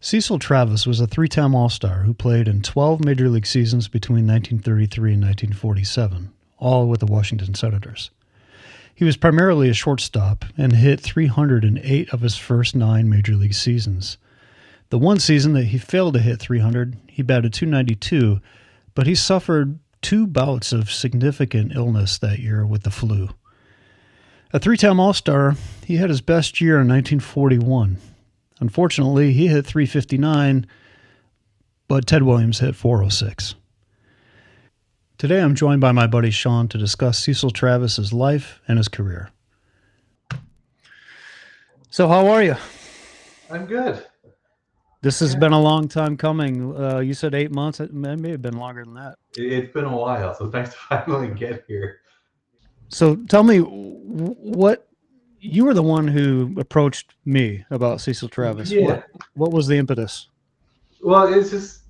Cecil Travis was a three-time All-Star who played in 12 Major League seasons between 1933 and 1947, all with the Washington Senators. He was primarily a shortstop and hit 308 of his first 9 Major League seasons. The one season that he failed to hit 300, he batted .292, but he suffered 2 bouts of significant illness that year with the flu. A three-time All-Star, he had his best year in 1941. Unfortunately, he hit .359, but Ted Williams hit .406. Today I'm joined by my buddy Sean to discuss Cecil Travis's life and his career. So how are you? I'm good. This has been a long time coming. You said 8 months. It may have been longer than that. It's been a while, so thanks to finally get here. So tell me, what you were the one who approached me about Cecil Travis. Yeah. What was the impetus? Well, it's just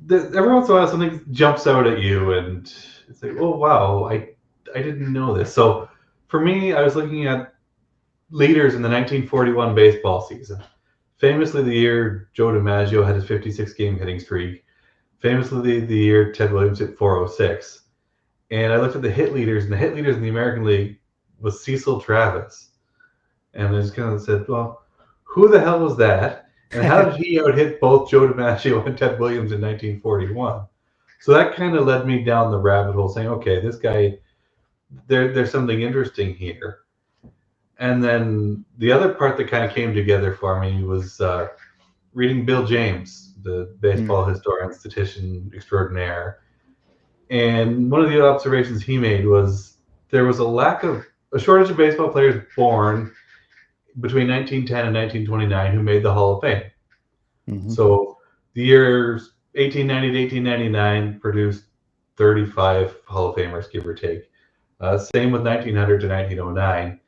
that every once in a while something jumps out at you, and it's like, oh wow, I didn't know this. So for me, I was looking at leaders in the 1941 baseball season. Famously, the year Joe DiMaggio had his 56-game hitting streak. Famously, the year Ted Williams hit .406. And I looked at the hit leaders, and the hit leaders in the American League was Cecil Travis. And I just kind of said, well, who the hell was that? And how did he out-hit both Joe DiMaggio and Ted Williams in 1941? So that kind of led me down the rabbit hole saying, okay, this guy, there's something interesting here. And then the other part that kind of came together for me was reading Bill James, the baseball historian, statistician extraordinaire. And one of the observations he made was there was a shortage of baseball players born between 1910 and 1929 who made the Hall of Fame. Mm-hmm. So the years 1890 to 1899 produced 35 Hall of Famers, give or take. Same with 1900 to 1909.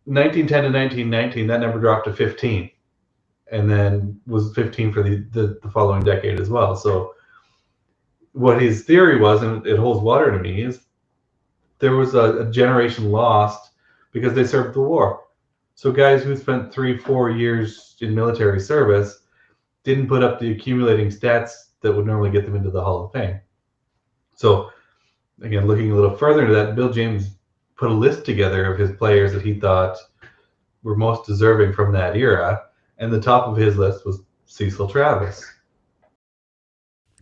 1910 to 1919, that number dropped to 15, and then was 15 for the following decade as well. So what his theory was, and it holds water to me, is there was a generation lost because they served the war. So guys who spent 3-4 years in military service didn't put up the accumulating stats that would normally get them into the Hall of Fame. So again, looking a little further into that, Bill James put a list together of his players that he thought were most deserving from that era, and the top of his list was Cecil Travis.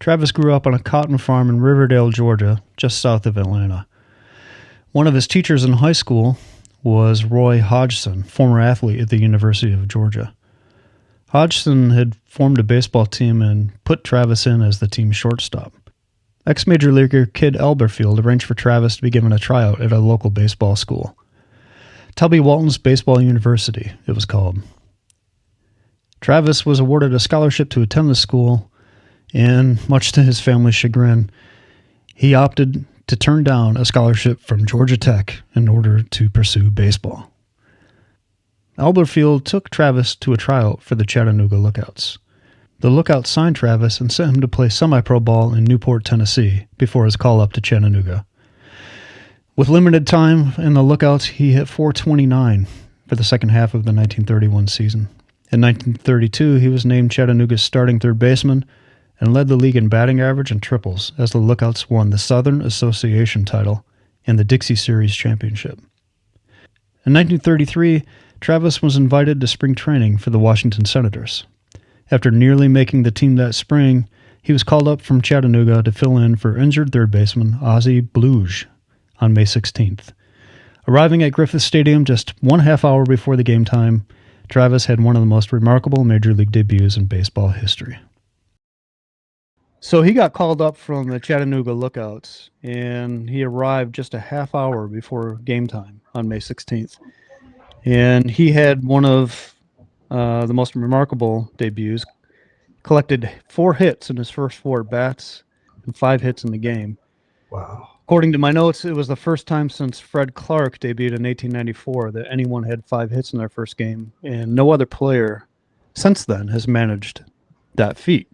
Travis grew up on a cotton farm in Riverdale, Georgia, just south of Atlanta. One of his teachers in high school was Roy Hodgson, former athlete at the University of Georgia. Hodgson had formed a baseball team and put Travis in as the team's shortstop. Ex-Major Leaguer Kid Elberfield arranged for Travis to be given a tryout at a local baseball school. Tubby Walton's Baseball University, it was called. Travis was awarded a scholarship to attend the school, and much to his family's chagrin, he opted to turn down a scholarship from Georgia Tech in order to pursue baseball. Elberfield took Travis to a tryout for the Chattanooga Lookouts. The Lookouts signed Travis and sent him to play semi-pro ball in Newport, Tennessee, before his call-up to Chattanooga. With limited time in the Lookouts, he hit .429 for the second half of the 1931 season. In 1932, he was named Chattanooga's starting third baseman and led the league in batting average and triples as the Lookouts won the Southern Association title and the Dixie Series championship. In 1933, Travis was invited to spring training for the Washington Senators. After nearly making the team that spring, he was called up from Chattanooga to fill in for injured third baseman Ozzie Bluge on May 16th. Arriving at Griffith Stadium just 1/2 hour before the game time, Travis had one of the most remarkable Major League debuts in baseball history. So he got called up from the Chattanooga Lookouts, and he arrived just a half hour before game time on May 16th. And he had one of the most remarkable debuts, collected 4 hits in his first 4 bats and 5 hits in the game. Wow. According to my notes, it was the first time since Fred Clark debuted in 1894 that anyone had 5 hits in their first game, and no other player since then has managed that feat.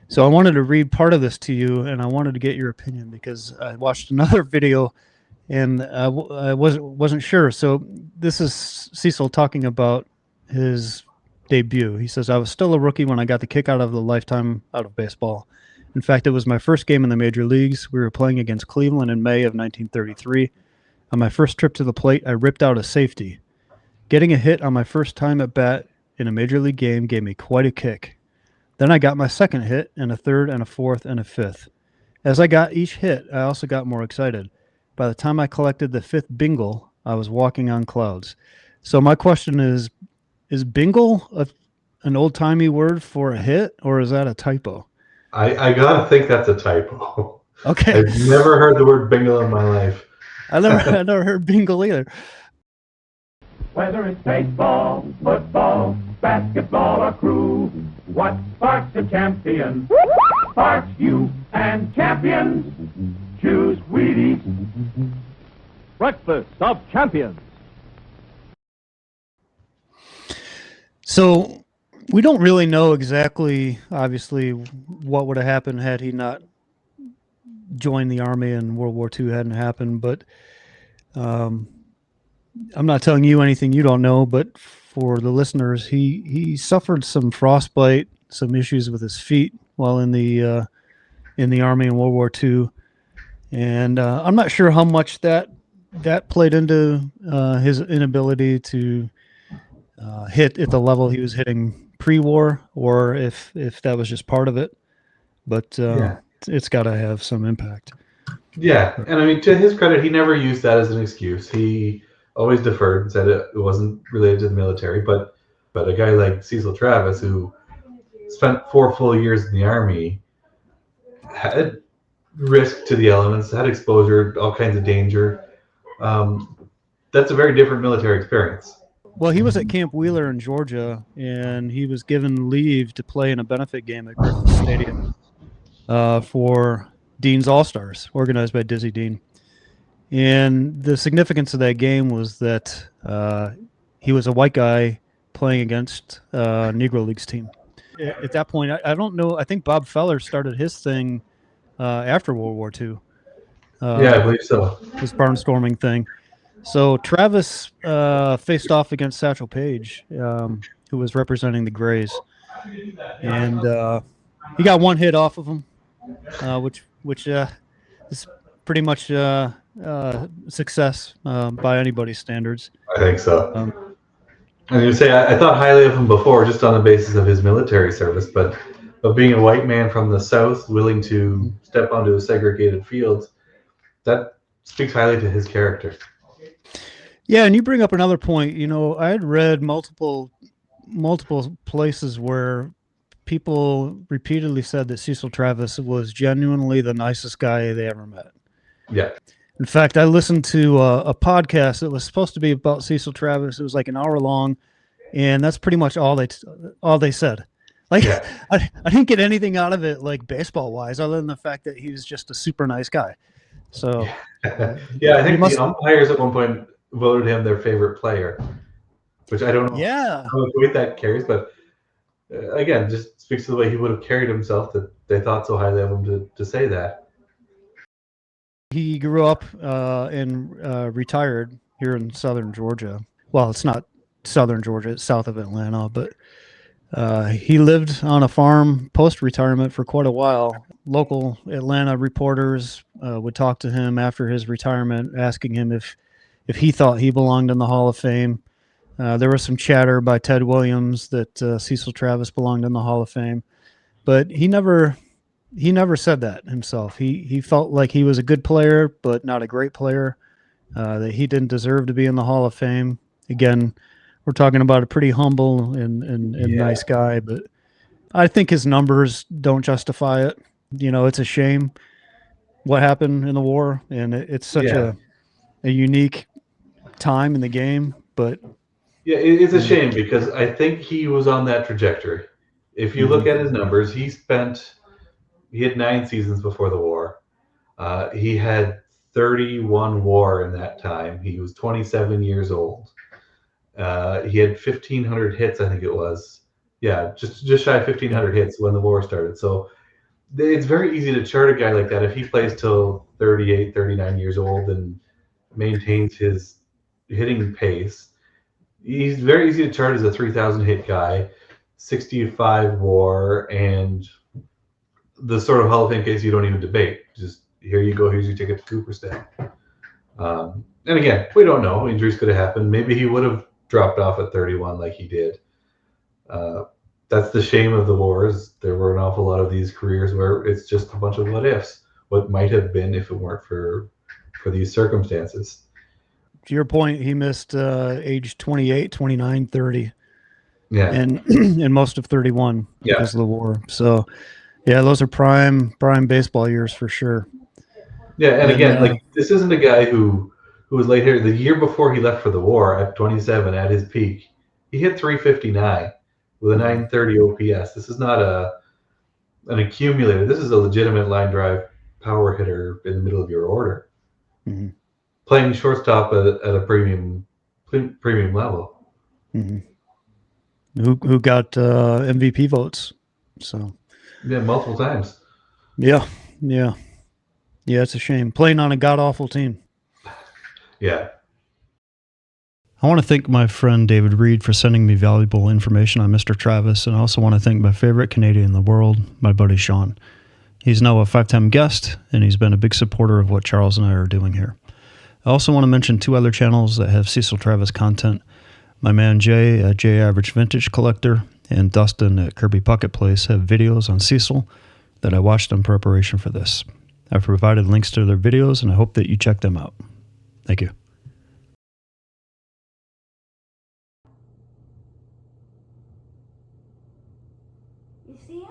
So I wanted to read part of this to you, and I wanted to get your opinion because I watched another video and I wasn't sure. So this is Cecil talking about his debut. He says, I was still a rookie when I got the kick out of the lifetime out of baseball. In fact, it was my first game in the major leagues. We were playing against Cleveland in May of 1933. On my first trip to the plate, I ripped out a safety. Getting a hit on my first time at bat in a major league game gave me quite a kick. Then I got my second hit, and a third, and a fourth, and a fifth. As I got each hit, I also got more excited. By the time I collected the fifth bingle, I was walking on clouds. So my question is bingle an old-timey word for a hit, or is that a typo? I gotta think that's a typo. Okay. I've never heard the word bingo in my life. I never heard bingle either. Whether it's baseball, football, basketball, or crew, what sparks a champion sparks you and champions. Choose Wheaties. Breakfast of Champions. So we don't really know exactly, obviously, what would have happened had he not joined the Army and World War II hadn't happened. But I'm not telling you anything you don't know, but for the listeners, he suffered some frostbite, some issues with his feet while in the Army in World War II. And I'm not sure how much that played into his inability to hit at the level he was hitting pre-war, or if that was just part of it. But it's got to have some impact. Yeah, and I mean, to his credit, he never used that as an excuse. He always deferred and said it wasn't related to the military. But a guy like Cecil Travis, who spent 4 full years in the Army, had risk to the elements, had exposure, all kinds of danger. That's a very different military experience. Well, he was at Camp Wheeler in Georgia, and he was given leave to play in a benefit game at Griffith Stadium for Dean's All-Stars, organized by Dizzy Dean. And the significance of that game was that he was a white guy playing against a Negro Leagues team. At that point, I don't know. I think Bob Feller started his thing after World War II. Yeah, I believe so. This barnstorming thing. So Travis faced off against Satchel Paige, who was representing the Grays, and he got one hit off of him, which is pretty much success by anybody's standards. I think so. I was going to say, I thought highly of him before, just on the basis of his military service, but being a white man from the South, willing to step onto a segregated field, that speaks highly to his character. Yeah, and you bring up another point. You know, I had read multiple places where people repeatedly said that Cecil Travis was genuinely the nicest guy they ever met. Yeah. In fact, I listened to a podcast that was supposed to be about Cecil Travis. It was like an hour long, and that's pretty much all they said. Like, yeah. I didn't get anything out of it, like baseball wise, other than the fact that he was just a super nice guy. So, yeah, I think the umpires at one point voted him their favorite player, which I don't know how much weight that carries, but again, just speaks to the way he would have carried himself that they thought so highly of him to say that. He grew up and retired here in southern Georgia. Well, it's not southern Georgia, it's south of Atlanta, but he lived on a farm post-retirement for quite a while. Local Atlanta reporters would talk to him after his retirement, asking him if he thought he belonged in the Hall of Fame. There was some chatter by Ted Williams that Cecil Travis belonged in the Hall of Fame, but he never said that himself. He felt like he was a good player, but not a great player, that he didn't deserve to be in the Hall of Fame. Again, we're talking about a pretty humble and nice guy, but I think his numbers don't justify it. You know, it's a shame what happened in the war, and it's such a unique time in the game. But yeah, it's a shame because I think he was on that trajectory. If you look at his numbers, he had 9 seasons before the war. He had 31 WAR in that time. He was 27 years old. He had 1,500 hits, I think it was. Yeah, just shy of 1,500 hits when the war started. So it's very easy to chart a guy like that if he plays till 38, 39 years old and maintains his hitting pace. He's very easy to chart as a 3,000 hit guy, 65 WAR, and the sort of Hall of Fame case you don't even debate. Just here you go. Here's your ticket to Cooperstown. And again, we don't know. Injuries could have happened. Maybe he would have dropped off at 31 like he did. That's the shame of the wars. There were an awful lot of these careers where it's just a bunch of what ifs. What might have been if it weren't for these circumstances. To your point, he missed age 28, 29, 30. Yeah. And most of 31 because of the war. So, yeah, those are prime baseball years for sure. Yeah, and again, like this isn't a guy who was late here. The year before he left for the war at 27 at his peak, he hit 359 with a 930 OPS. This is not an accumulator. This is a legitimate line drive power hitter in the middle of your order. Mm-hmm. Playing shortstop at a premium level. Mm-hmm. Who got MVP votes? So yeah, multiple times. Yeah, it's a shame playing on a god awful team. Yeah. I want to thank my friend David Reed for sending me valuable information on Mr. Travis, and I also want to thank my favorite Canadian in the world, my buddy Sean. He's now a 5-time guest, and he's been a big supporter of what Charles and I are doing here. I also want to mention 2 other channels that have Cecil Travis content. My man Jay at J Average Vintage Collector and Dustin at Kirby Puckett Place have videos on Cecil that I watched in preparation for this. I've provided links to their videos, and I hope that you check them out. Thank you. You see him?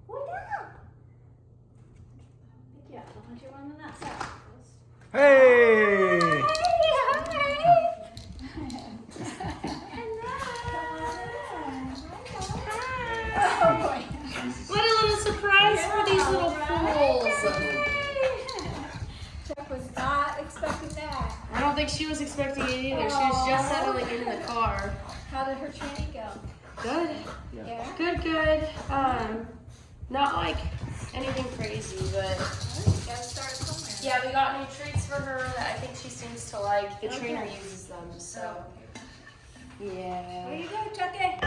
What now? Yeah, why don't you run on that side? Hey! What a little surprise for these little fools. Chuck was not expecting that. I don't think she was expecting it either. She was just settling in the car. How did her training go? Good. Yeah. Good. Not like anything crazy, but You gotta start somewhere. yeah, we got new treats for her that I think she seems to like. The trainer uses them, so yeah. There you go, Chucky.